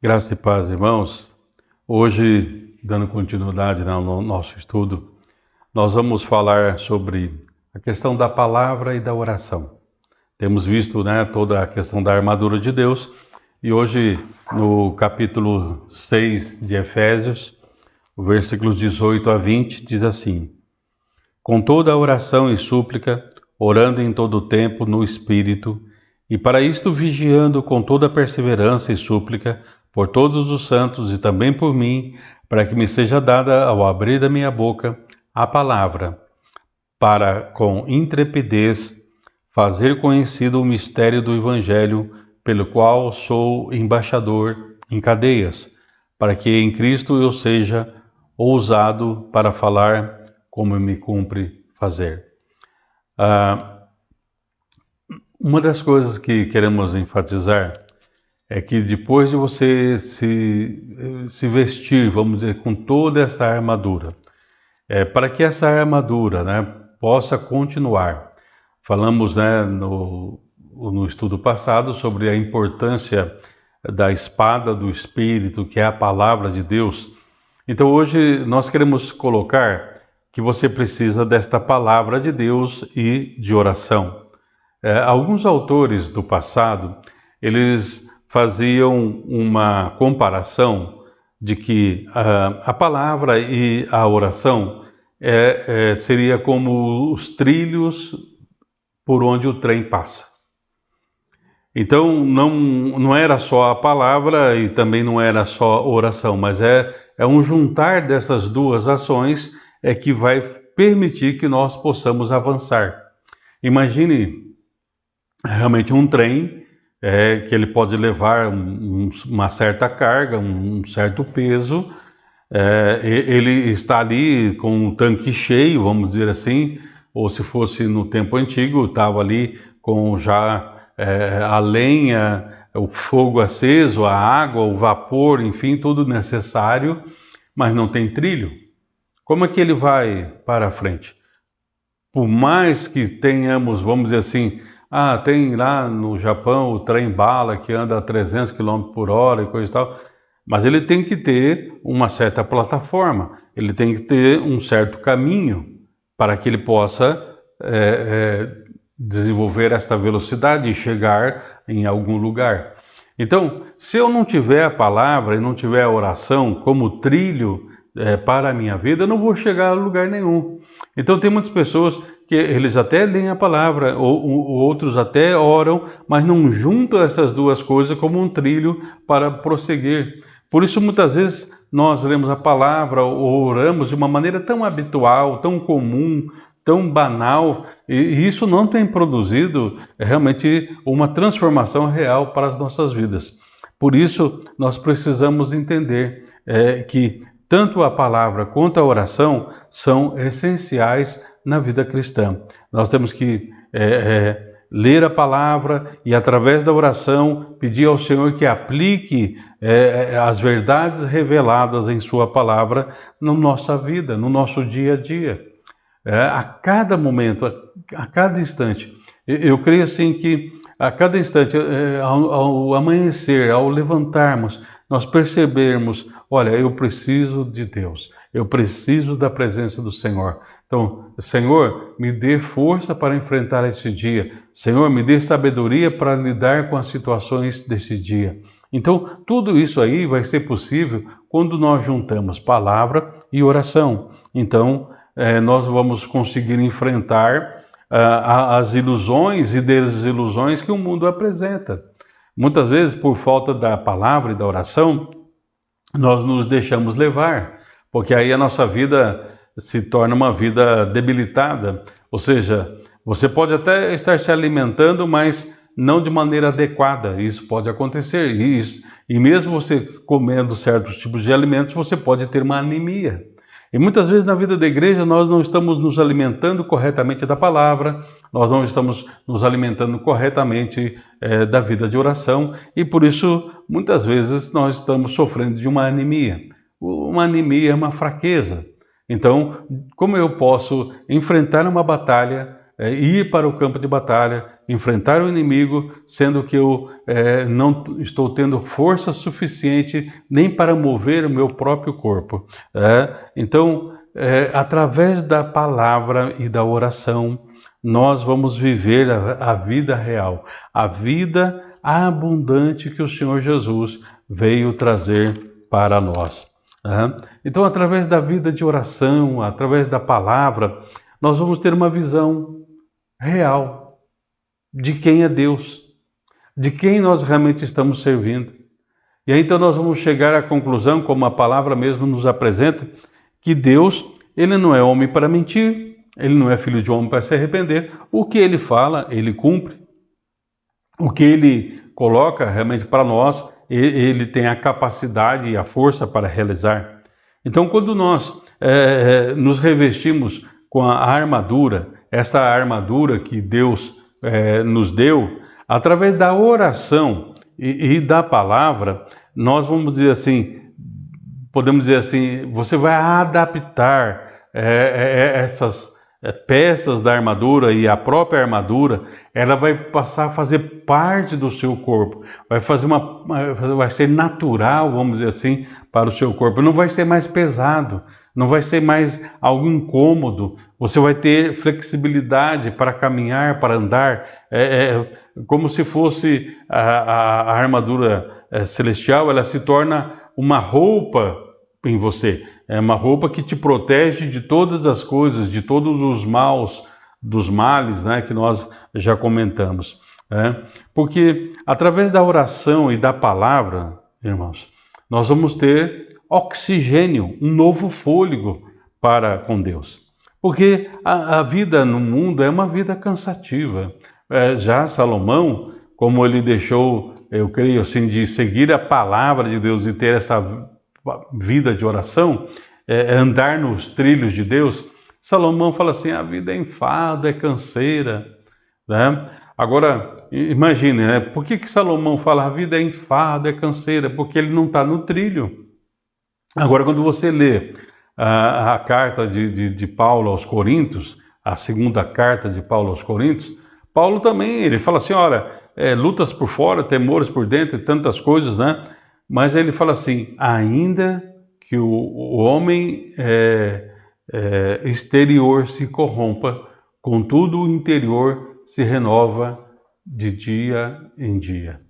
Graça e paz, irmãos. Hoje, dando continuidade no nosso estudo, nós vamos falar sobre a questão da palavra e da oração. Temos visto, toda a questão da armadura de Deus e hoje, no capítulo 6 de Efésios, versículos 18 a 20, diz assim: Com toda a oração e súplica, orando em todo o tempo no Espírito, e para isto vigiando com toda perseverança e súplica por todos os santos e também por mim, para que me seja dada ao abrir da minha boca a palavra, para com intrepidez fazer conhecido o mistério do Evangelho, pelo qual sou embaixador em cadeias, para que em Cristo eu seja ousado para falar como me cumpre fazer. Uma das coisas que queremos enfatizar é que depois de você se vestir, vamos dizer, com toda essa armadura, para que essa armadura, possa continuar. Falamos, no estudo passado sobre a importância da espada do Espírito, que é a palavra de Deus. Então hoje nós queremos colocar que você precisa desta palavra de Deus e de oração. Alguns autores do passado, eles faziam uma comparação de que a palavra e a oração seria como os trilhos por onde o trem passa. Então não era só a palavra e também não era só oração, mas é um juntar dessas duas ações que vai permitir que nós possamos avançar. Imagine realmente um trem que ele pode levar uma certa carga, um certo peso. Ele está ali com um tanque cheio, vamos dizer assim, ou se fosse no tempo antigo, estava ali com já a lenha, o fogo aceso, a água, o vapor, enfim, tudo necessário, mas não tem trilho. Como é que ele vai para frente? Por mais que tenhamos, vamos dizer assim, tem lá no Japão o trem-bala que anda a 300 km por hora e coisa e tal, mas ele tem que ter uma certa plataforma, ele tem que ter um certo caminho para que ele possa desenvolver esta velocidade e chegar em algum lugar. Então, se eu não tiver a palavra e não tiver a oração como trilho para a minha vida, eu não vou chegar a lugar nenhum. Então tem muitas pessoas que eles até leem a palavra, ou outros até oram, mas não juntam essas duas coisas como um trilho para prosseguir. Por isso muitas vezes nós lemos a palavra ou oramos de uma maneira tão habitual, tão comum, tão banal, e isso não tem produzido realmente uma transformação real para as nossas vidas. Por isso nós precisamos entender que tanto a palavra quanto a oração são essenciais na vida cristã. Nós temos que ler a palavra e, através da oração, pedir ao Senhor que aplique as verdades reveladas em Sua palavra na nossa vida, no nosso dia a dia. A cada momento, a cada instante. Eu creio assim que a cada instante, ao amanhecer, ao levantarmos, nós percebermos, olha, eu preciso de Deus, eu preciso da presença do Senhor. Então, Senhor, me dê força para enfrentar esse dia. Senhor, me dê sabedoria para lidar com as situações desse dia. Então, tudo isso aí vai ser possível quando nós juntamos palavra e oração. Então, nós vamos conseguir enfrentar as ilusões e desilusões que o mundo apresenta. Muitas vezes, por falta da palavra e da oração, nós nos deixamos levar, porque aí a nossa vida se torna uma vida debilitada. Ou seja, você pode até estar se alimentando, mas não de maneira adequada. Isso pode acontecer. E mesmo você comendo certos tipos de alimentos, você pode ter uma anemia. E muitas vezes na vida da igreja nós não estamos nos alimentando corretamente da palavra, nós não estamos nos alimentando corretamente da vida de oração e por isso muitas vezes nós estamos sofrendo de uma anemia. Uma anemia é uma fraqueza. Então, como eu posso enfrentar uma batalha ir para o campo de batalha, enfrentar o inimigo, sendo que eu não estou tendo força suficiente nem para mover o meu próprio corpo. Então, através da palavra e da oração, nós vamos viver a vida real, a vida abundante que o Senhor Jesus veio trazer para nós. Então, através da vida de oração, através da palavra, nós vamos ter uma visão real de quem é Deus, de quem nós realmente estamos servindo. E aí então nós vamos chegar à conclusão, como a palavra mesmo nos apresenta, que Deus, ele não é homem para mentir, ele não é filho de homem para se arrepender. O que ele fala, ele cumpre. O que ele coloca realmente para nós, ele tem a capacidade e a força para realizar. Então, quando nós nos revestimos com a armadura, essa armadura que Deus nos deu, através da oração e da palavra, nós vamos dizer assim, podemos dizer assim, você vai adaptar essas peças da armadura e a própria armadura, ela vai passar a fazer parte do seu corpo, vai ser natural, vamos dizer assim, para o seu corpo. Não vai ser mais pesado, não vai ser mais algo incômodo. Você vai ter flexibilidade para caminhar, para andar, como se fosse a armadura celestial. Ela se torna uma roupa em você. É uma roupa que te protege de todas as coisas, de todos os dos males, né, que nós já comentamos. Porque através da oração e da palavra, irmãos, nós vamos ter oxigênio, um novo fôlego para com Deus. Porque a vida no mundo é uma vida cansativa. Já Salomão, como ele deixou, eu creio assim, de seguir a palavra de Deus e ter essa vida de oração, andar nos trilhos de Deus, Salomão fala assim, a vida é enfado, é canseira. Né? Agora, imagine, né? Por que Salomão fala a vida é enfado, é canseira? Porque ele não está no trilho. Agora, quando você lê a carta de Paulo aos Coríntios, a segunda carta de Paulo aos Coríntios, Paulo também, ele fala assim, olha, lutas por fora, temores por dentro e tantas coisas, né? Mas ele fala assim, ainda que o homem exterior se corrompa, contudo o interior se renova de dia em dia.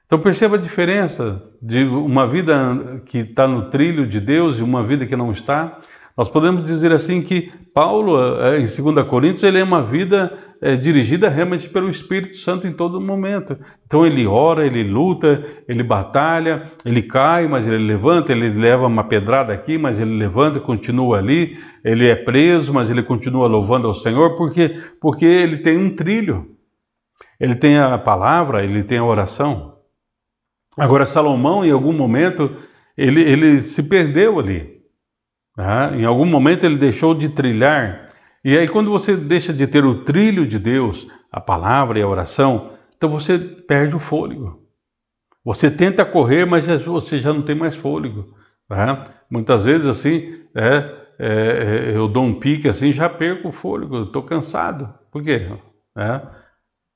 Então perceba a diferença de uma vida que está no trilho de Deus e uma vida que não está. Nós podemos dizer assim que Paulo, em 2 Coríntios, ele é uma vida dirigida realmente pelo Espírito Santo em todo momento. Então ele ora, ele luta, ele batalha, ele cai, mas ele levanta, ele leva uma pedrada aqui, mas ele levanta, continua ali, ele é preso, mas ele continua louvando ao Senhor, porque ele tem um trilho. Ele tem a palavra, ele tem a oração. Agora Salomão, em algum momento, ele se perdeu ali. Em algum momento ele deixou de trilhar. E aí quando você deixa de ter o trilho de Deus, a palavra e a oração, então você perde o fôlego. Você tenta correr, mas você já não tem mais fôlego. Muitas vezes assim, eu dou um pique assim, já perco o fôlego, estou cansado. Por quê?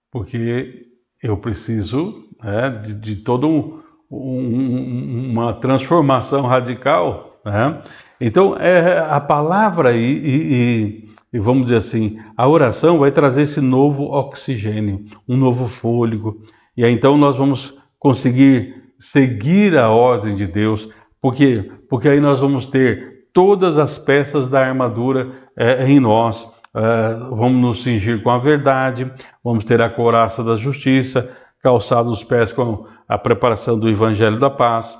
Porque eu preciso de toda uma transformação radical. Então, a palavra e vamos dizer assim, a oração vai trazer esse novo oxigênio, um novo fôlego. E aí, então nós vamos conseguir seguir a ordem de Deus. Por quê? Porque aí nós vamos ter todas as peças da armadura em nós. Vamos nos cingir com a verdade, vamos ter a couraça da justiça, calçados os pés com a preparação do Evangelho da paz.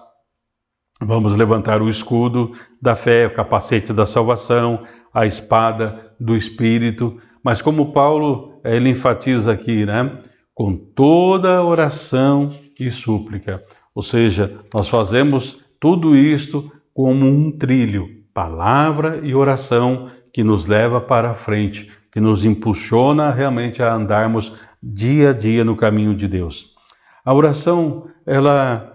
Vamos levantar o escudo da fé, o capacete da salvação, a espada do Espírito. Mas como Paulo, ele enfatiza aqui, né? Com toda oração e súplica. Ou seja, nós fazemos tudo isto como um trilho, palavra e oração que nos leva para a frente, que nos impulsiona realmente a andarmos dia a dia no caminho de Deus. A oração, ela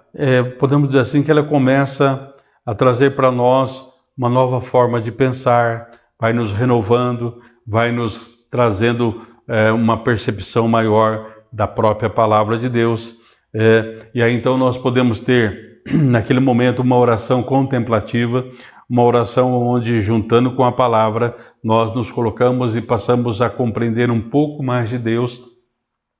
podemos dizer assim, que ela começa a trazer para nós uma nova forma de pensar, vai nos renovando, vai nos trazendo uma percepção maior da própria palavra de Deus. E aí então nós podemos ter, naquele momento, uma oração contemplativa, uma oração onde, juntando com a palavra, nós nos colocamos e passamos a compreender um pouco mais de Deus.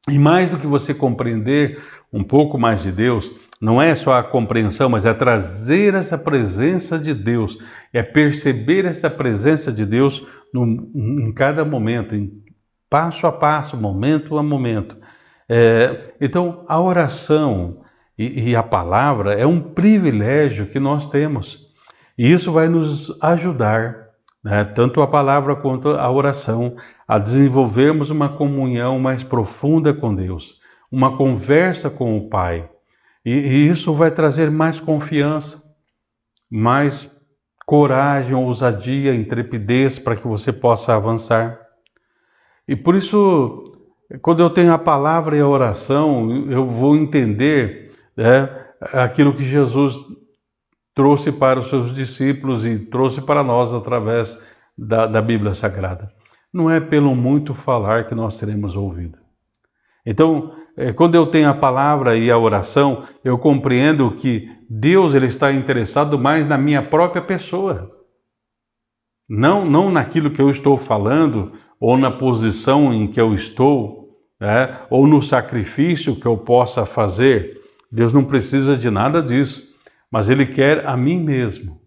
E mais do que você compreender um pouco mais de Deus, não é só a compreensão, mas é trazer essa presença de Deus, é perceber essa presença de Deus em cada momento, passo a passo, momento a momento. Então, a oração e a palavra é um privilégio que nós temos. E isso vai nos ajudar, né, tanto a palavra quanto a oração, a desenvolvermos uma comunhão mais profunda com Deus, uma conversa com o Pai. E isso vai trazer mais confiança, mais coragem, ousadia, intrepidez para que você possa avançar. E por isso, quando eu tenho a palavra e a oração, eu vou entender, né, aquilo que Jesus trouxe para os seus discípulos e trouxe para nós através da Bíblia Sagrada. Não é pelo muito falar que nós seremos ouvidos. Então, quando eu tenho a palavra e a oração, eu compreendo que Deus ele está interessado mais na minha própria pessoa. Não naquilo que eu estou falando, ou na posição em que eu estou, né, ou no sacrifício que eu possa fazer. Deus não precisa de nada disso, mas Ele quer a mim mesmo.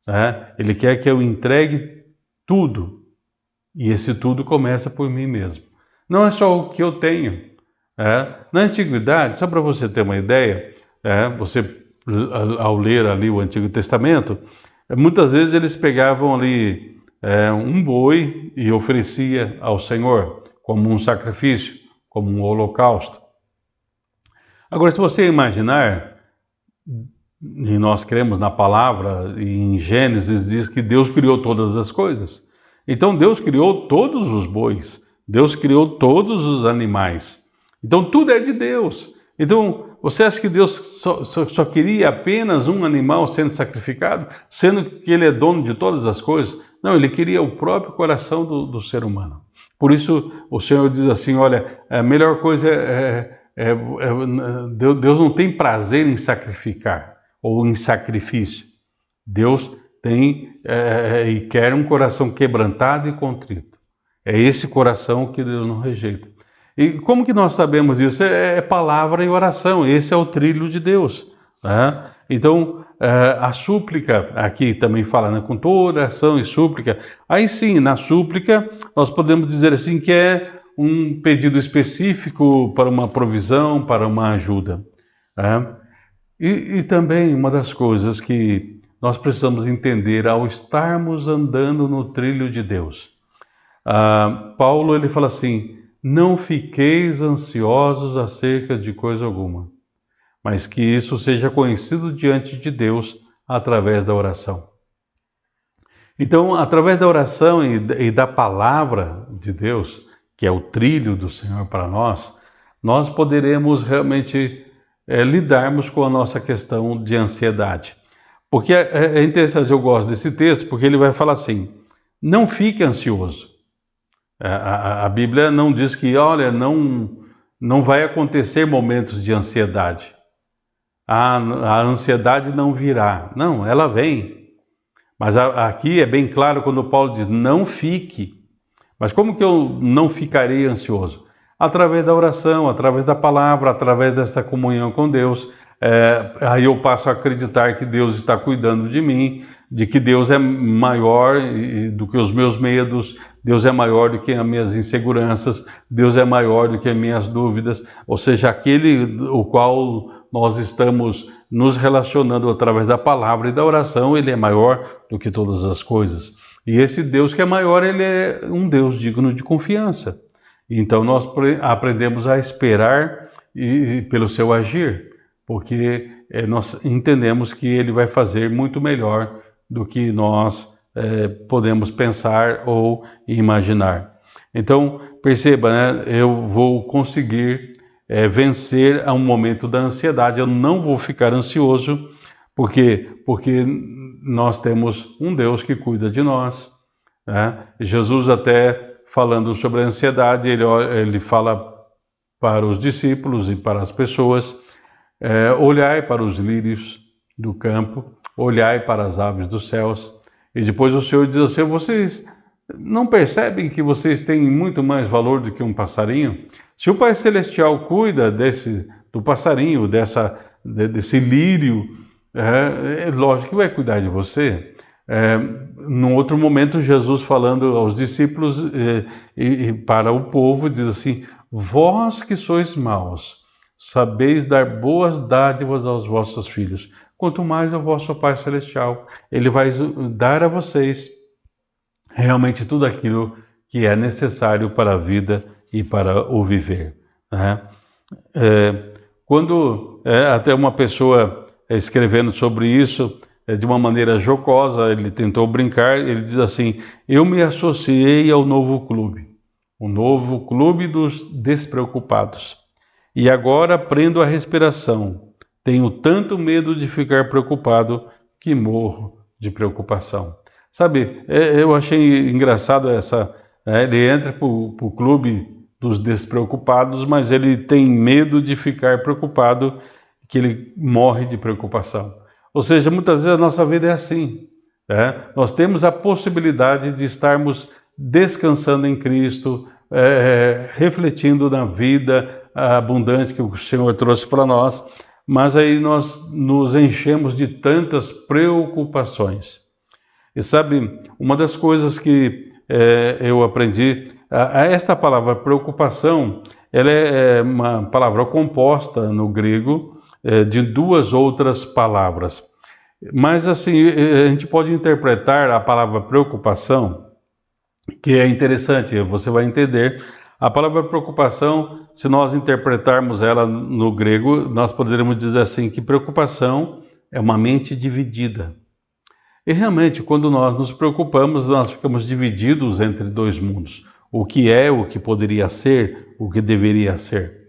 Né? Ele quer que eu entregue tudo, e esse tudo começa por mim mesmo. Não é só o que eu tenho. Na antiguidade, só para você ter uma ideia, você ao ler ali o Antigo Testamento, muitas vezes eles pegavam ali um boi e oferecia ao Senhor como um sacrifício, como um holocausto. Agora, se você imaginar, e nós cremos na palavra, e em Gênesis diz que Deus criou todas as coisas. Então Deus criou todos os bois, Deus criou todos os animais. Então tudo é de Deus. Então você acha que Deus só queria apenas um animal sendo sacrificado, sendo que Ele é dono de todas as coisas? Não, Ele queria o próprio coração do ser humano. Por isso o Senhor diz assim, olha, a melhor coisa Deus não tem prazer em sacrificar ou em sacrifício. Deus tem e quer um coração quebrantado e contrito. É esse coração que Deus não rejeita. E como que nós sabemos isso? É palavra e oração. Esse é o trilho de Deus. Né? Então, a súplica, aqui também fala, né, com toda oração e súplica. Aí sim, na súplica, nós podemos dizer assim que é um pedido específico para uma provisão, para uma ajuda. Né? E também uma das coisas que nós precisamos entender ao estarmos andando no trilho de Deus. Paulo ele fala assim, não fiqueis ansiosos acerca de coisa alguma, mas que isso seja conhecido diante de Deus através da oração. Então, através da oração e da palavra de Deus, que é o trilho do Senhor para nós poderemos realmente lidarmos com a nossa questão de ansiedade. Porque é interessante, eu gosto desse texto, porque ele vai falar assim, não fique ansioso. A Bíblia não diz que, olha, não vai acontecer momentos de ansiedade. A ansiedade não virá. Não, ela vem. Mas aqui é bem claro quando Paulo diz, não fique. Mas como que eu não ficarei ansioso? Através da oração, através da palavra, através desta comunhão com Deus. Aí eu passo a acreditar que Deus está cuidando de mim, de que Deus é maior do que os meus medos, Deus é maior do que as minhas inseguranças, Deus é maior do que as minhas dúvidas, ou seja, aquele o qual nós estamos nos relacionando através da palavra e da oração, ele é maior do que todas as coisas. E esse Deus que é maior, ele é um Deus digno de confiança. Então nós aprendemos a esperar pelo seu agir, porque nós entendemos que ele vai fazer muito melhor do que nós podemos pensar ou imaginar. Então, perceba, né? Eu vou conseguir vencer a um momento da ansiedade, eu não vou ficar ansioso, porque nós temos um Deus que cuida de nós. Né? Jesus até falando sobre a ansiedade, ele fala para os discípulos e para as pessoas: olhai para os lírios do campo, olhai para as aves dos céus. E depois o Senhor diz assim: vocês não percebem que vocês têm muito mais valor do que um passarinho? Se o Pai Celestial cuida do passarinho, desse lírio, é lógico que vai cuidar de você. Num outro momento, Jesus falando aos discípulos e para o povo, diz assim: vós que sois maus, sabeis dar boas dádivas aos vossos filhos, quanto mais ao vosso Pai Celestial. Ele vai dar a vocês realmente tudo aquilo que é necessário para a vida e para o viver, né? Quando até uma pessoa escrevendo sobre isso, de uma maneira jocosa, ele tentou brincar, ele diz assim: eu me associei ao novo clube, o novo clube dos despreocupados. E agora prendo a respiração. Tenho tanto medo de ficar preocupado que morro de preocupação. Sabe, eu achei engraçado ele entra para o clube dos despreocupados, mas ele tem medo de ficar preocupado, que ele morre de preocupação. Ou seja, muitas vezes a nossa vida é assim. Nós temos a possibilidade de estarmos descansando em Cristo, refletindo na vida abundante que o Senhor trouxe para nós, mas aí nós nos enchemos de tantas preocupações. E sabe, uma das coisas que eu aprendi, esta palavra preocupação, ela é uma palavra composta no grego de duas outras palavras. Mas assim, a gente pode interpretar a palavra preocupação, que é interessante, você vai entender. A palavra preocupação, se nós interpretarmos ela no grego, nós poderíamos dizer assim, que preocupação é uma mente dividida. E realmente, quando nós nos preocupamos, nós ficamos divididos entre dois mundos. O que é, o que poderia ser, o que deveria ser.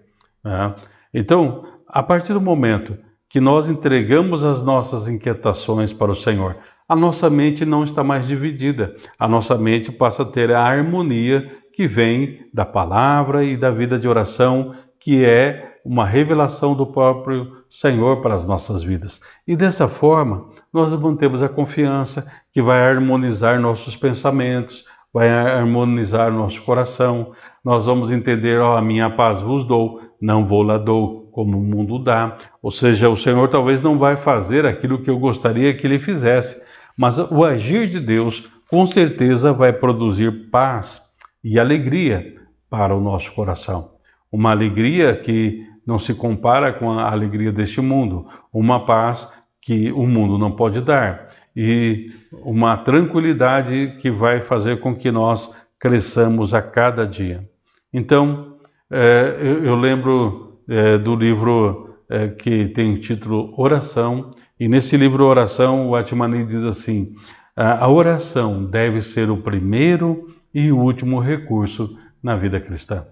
Então, a partir do momento que nós entregamos as nossas inquietações para o Senhor, a nossa mente não está mais dividida. A nossa mente passa a ter a harmonia que vem da palavra e da vida de oração, que é uma revelação do próprio Senhor para as nossas vidas. E dessa forma, nós mantemos a confiança que vai harmonizar nossos pensamentos, vai harmonizar nosso coração. Nós vamos entender: a minha paz vos dou, não vou lá dou como o mundo dá. Ou seja, o Senhor talvez não vai fazer aquilo que eu gostaria que Ele fizesse, mas o agir de Deus com certeza vai produzir paz e alegria para o nosso coração. Uma alegria que não se compara com a alegria deste mundo, uma paz que o mundo não pode dar, e uma tranquilidade que vai fazer com que nós cresçamos a cada dia. Então, eu lembro do livro que tem o título Oração, e nesse livro Oração, o Atmani diz assim: a oração deve ser o primeiro e o último recurso na vida cristã.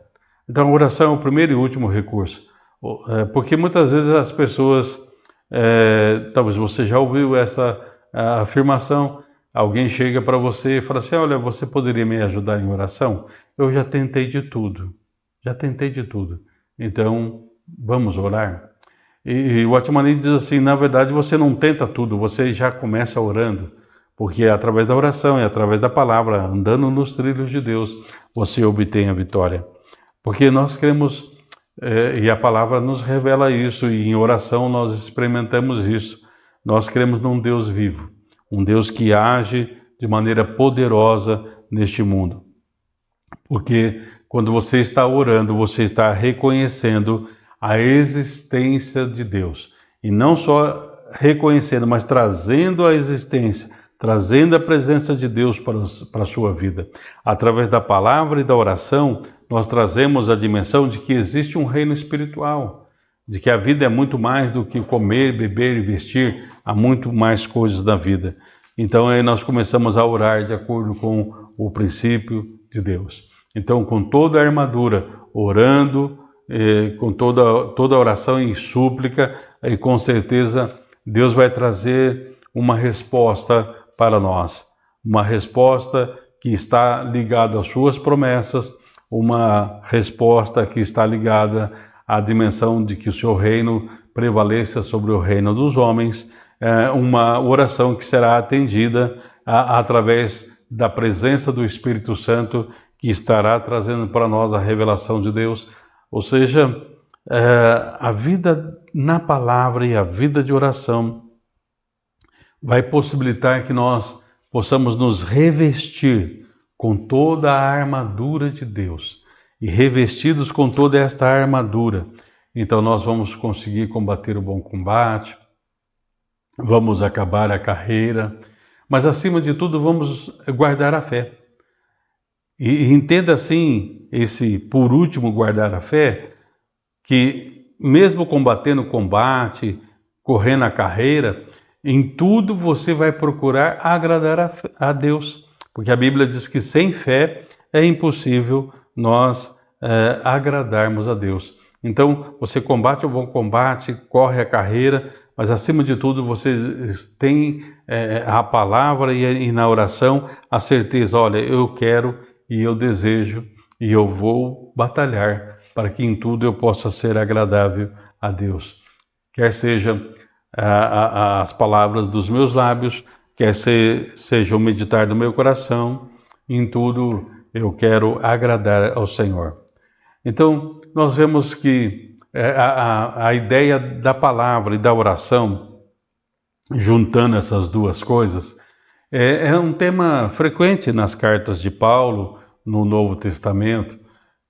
Então, a oração é o primeiro e último recurso, porque muitas vezes as pessoas, talvez você já ouviu essa afirmação, alguém chega para você e fala assim: olha, você poderia me ajudar em oração? Eu já tentei de tudo, então vamos orar? E o Atmani diz assim: na verdade você não tenta tudo, você já começa orando, porque é através da oração, é através da palavra, andando nos trilhos de Deus, você obtém a vitória. Porque nós cremos, e a palavra nos revela isso, e em oração nós experimentamos isso. Nós cremos num Deus vivo, um Deus que age de maneira poderosa neste mundo. Porque quando você está orando, você está reconhecendo a existência de Deus. E não só reconhecendo, mas trazendo a existência, trazendo a presença de Deus para a sua vida. Através da palavra e da oração, nós trazemos a dimensão de que existe um reino espiritual, de que a vida é muito mais do que comer, beber e vestir, há muito mais coisas na vida. Então aí nós começamos a orar de acordo com o princípio de Deus. Então, com toda a armadura, orando, com toda a oração em súplica, e com certeza Deus vai trazer uma resposta para nós, uma resposta que está ligado às suas promessas, uma resposta que está ligada à dimensão de que o seu reino prevaleça sobre o reino dos homens, uma oração que será atendida através da presença do Espírito Santo, que estará trazendo para nós a revelação de Deus. Ou seja, a vida na palavra e a vida de oração vai possibilitar que nós possamos nos revestir com toda a armadura de Deus. E revestidos com toda esta armadura, então nós vamos conseguir combater o bom combate, vamos acabar a carreira, mas acima de tudo vamos guardar a fé. E entenda assim, por último, guardar a fé, que mesmo combatendo o combate, correndo a carreira, em tudo você vai procurar agradar a Deus, porque a Bíblia diz que sem fé é impossível nós agradarmos a Deus. Então, você combate o bom combate, corre a carreira, mas acima de tudo você tem a palavra e na oração a certeza, olha, eu quero e eu desejo e eu vou batalhar para que em tudo eu possa ser agradável a Deus. Quer seja as palavras dos meus lábios, quer seja o meditar do meu coração, em tudo eu quero agradar ao Senhor. Então, nós vemos que a ideia da palavra e da oração, juntando essas duas coisas, é um tema frequente nas cartas de Paulo, no Novo Testamento,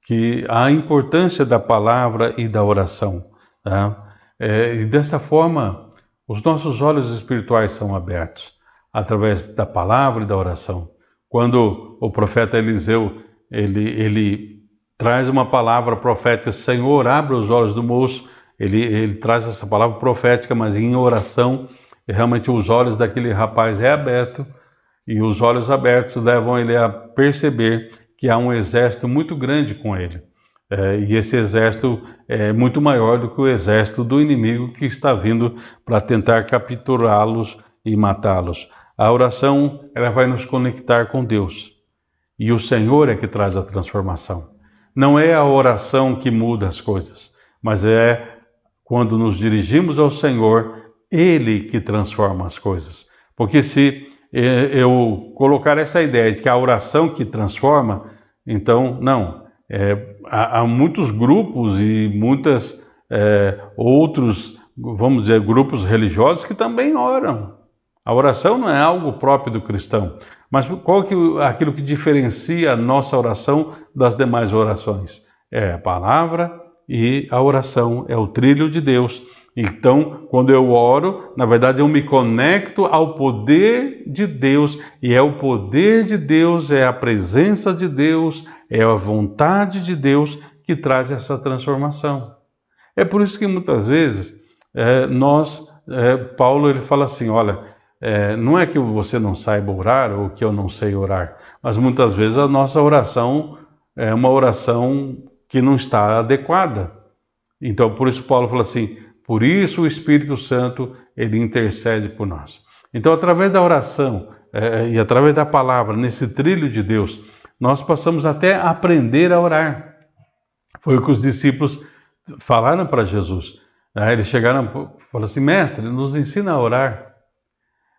que a importância da palavra e da oração. Tá? E dessa forma, os nossos olhos espirituais são abertos, através da palavra e da oração. Quando o profeta Eliseu, ele traz uma palavra profética, Senhor, abre os olhos do moço, ele traz essa palavra profética, mas em oração, realmente os olhos daquele rapaz é aberto, e os olhos abertos levam ele a perceber que há um exército muito grande com ele. E esse exército é muito maior do que o exército do inimigo que está vindo para tentar capturá-los e matá-los. A oração, ela vai nos conectar com Deus. E o Senhor é que traz a transformação. Não é a oração que muda as coisas, mas é quando nos dirigimos ao Senhor, Ele que transforma as coisas. Porque se eu colocar essa ideia de que a oração que transforma, então, não. Há muitos grupos e muitos outros, vamos dizer, grupos religiosos que também oram. A oração não é algo próprio do cristão. Mas qual que aquilo que diferencia a nossa oração das demais orações? É a palavra e a oração, é o trilho de Deus. Então, quando eu oro, na verdade eu me conecto ao poder de Deus, e é o poder de Deus, é a presença de Deus, é a vontade de Deus que traz essa transformação. É por isso que muitas vezes Paulo ele fala assim, olha, não é que você não saiba orar ou que eu não sei orar, mas muitas vezes a nossa oração é uma oração que não está adequada. Então, por isso Paulo fala assim, por isso o Espírito Santo, ele intercede por nós. Então, através da oração e através da palavra, nesse trilho de Deus, nós passamos até a aprender a orar. Foi o que os discípulos falaram para Jesus. Eles chegaram e falaram assim, mestre, nos ensina a orar.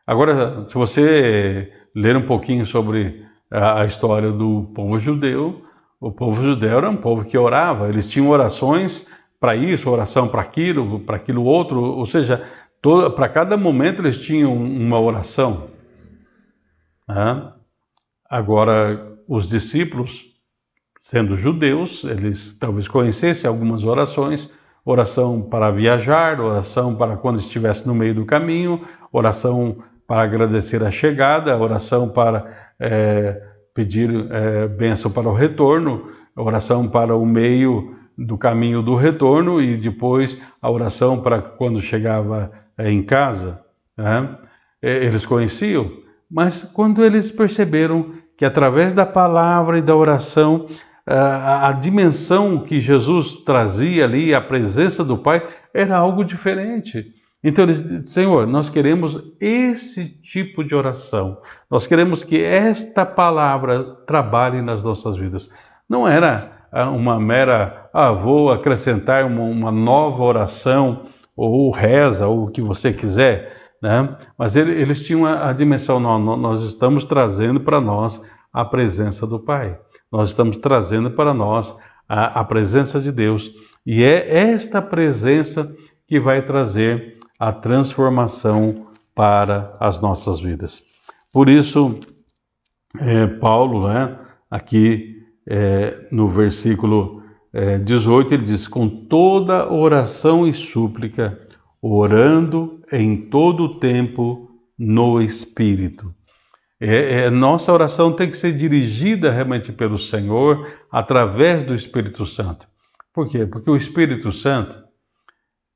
Agora, se você ler um pouquinho sobre a história do povo judeu, o povo judeu era um povo que orava, eles tinham orações para isso, oração para aquilo outro, ou seja, para cada momento eles tinham uma oração. Agora, os discípulos, sendo judeus, eles talvez conhecessem algumas orações, oração para viajar, oração para quando estivesse no meio do caminho, oração para agradecer a chegada, oração para pedir bênção para o retorno, oração para o meio do caminho do retorno e depois a oração para quando chegava em casa. Eles conheciam, mas quando eles perceberam que através da palavra e da oração, a dimensão que Jesus trazia ali, a presença do Pai, era algo diferente. Então eles dizem: Senhor, nós queremos esse tipo de oração. Nós queremos que esta palavra trabalhe nas nossas vidas. Não era uma mera, vou acrescentar uma nova oração, ou reza, ou o que você quiser, né? Mas eles tinham a dimensão: nós estamos trazendo para nós a presença do Pai. Nós estamos trazendo para nós a presença de Deus. E é esta presença que vai trazer a transformação para as nossas vidas. Por isso, Paulo, né, aqui no versículo 18, ele diz: com toda oração e súplica, orando em todo o tempo no Espírito. Nossa oração tem que ser dirigida realmente pelo Senhor através do Espírito Santo. Por quê? Porque o Espírito Santo,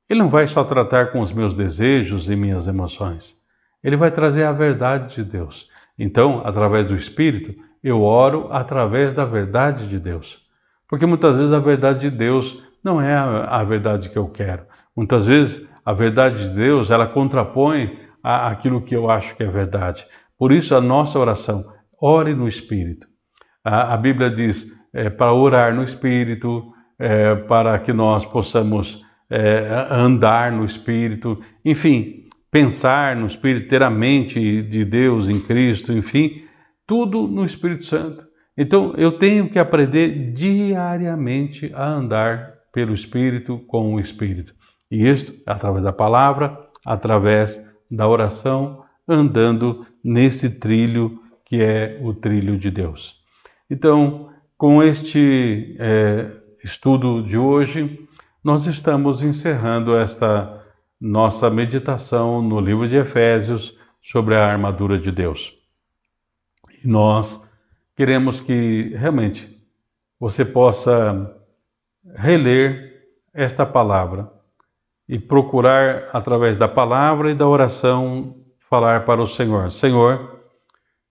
ele não vai só tratar com os meus desejos e minhas emoções. Ele vai trazer a verdade de Deus. Então, através do Espírito, eu oro através da verdade de Deus. Porque muitas vezes a verdade de Deus não é a verdade que eu quero. Muitas vezes a verdade de Deus, ela contrapõe aquilo que eu acho que é verdade. Por isso a nossa oração, ore no Espírito. A Bíblia diz para orar no Espírito, para que nós possamos andar no Espírito, enfim, pensar no Espírito, ter a mente de Deus em Cristo, enfim, tudo no Espírito Santo. Então eu tenho que aprender diariamente a andar pelo Espírito, com o Espírito. E isto através da palavra, através da oração, andando nesse trilho que é o trilho de Deus. Então, com este estudo de hoje, nós estamos encerrando esta nossa meditação no livro de Efésios sobre a armadura de Deus. E nós queremos que realmente você possa reler esta palavra e procurar, através da palavra e da oração, falar para o Senhor: Senhor,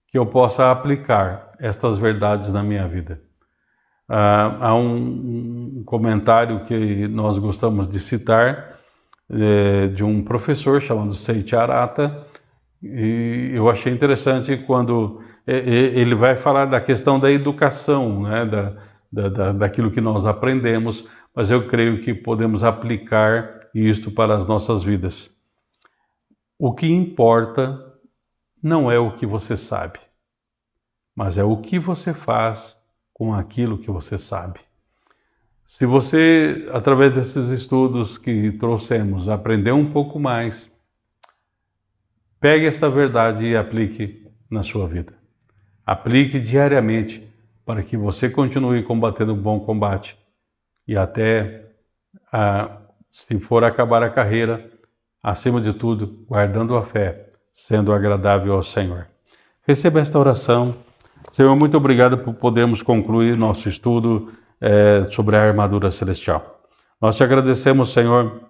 que eu possa aplicar estas verdades na minha vida. Há um comentário que nós gostamos de citar, de um professor chamado Seiji Arata, e eu achei interessante quando ele vai falar da questão da educação, né, daquilo que nós aprendemos, mas eu creio que podemos aplicar isto para as nossas vidas. O que importa não é o que você sabe, mas é o que você faz com aquilo que você sabe. Se você, através desses estudos que trouxemos, aprender um pouco mais, pegue esta verdade e aplique na sua vida. Aplique diariamente para que você continue combatendo um bom combate e até, se for acabar a carreira, acima de tudo, guardando a fé, sendo agradável ao Senhor. Receba esta oração. Senhor, muito obrigado por podermos concluir nosso estudo sobre a armadura celestial. Nós te agradecemos, Senhor,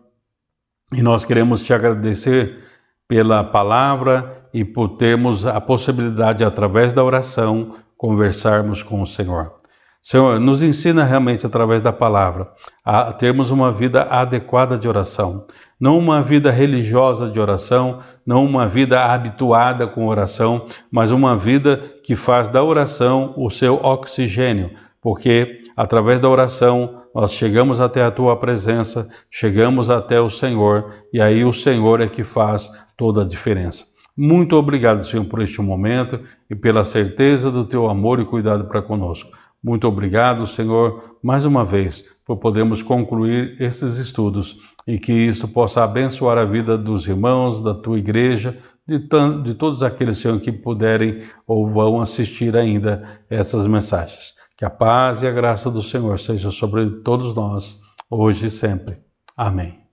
e nós queremos te agradecer pela palavra e por termos a possibilidade, através da oração, conversarmos com o Senhor. Senhor, nos ensina realmente através da palavra a termos uma vida adequada de oração, não uma vida religiosa de oração, não uma vida habituada com oração, mas uma vida que faz da oração o seu oxigênio, porque através da oração nós chegamos até a Tua presença, chegamos até o Senhor, e aí o Senhor é que faz toda a diferença. Muito obrigado, Senhor, por este momento e pela certeza do Teu amor e cuidado para conosco. Muito obrigado, Senhor, mais uma vez, por podermos concluir esses estudos e que isso possa abençoar a vida dos irmãos, da Tua igreja, de todos aqueles, Senhor, que puderem ou vão assistir ainda essas mensagens. Que a paz e a graça do Senhor seja sobre todos nós, hoje e sempre. Amém.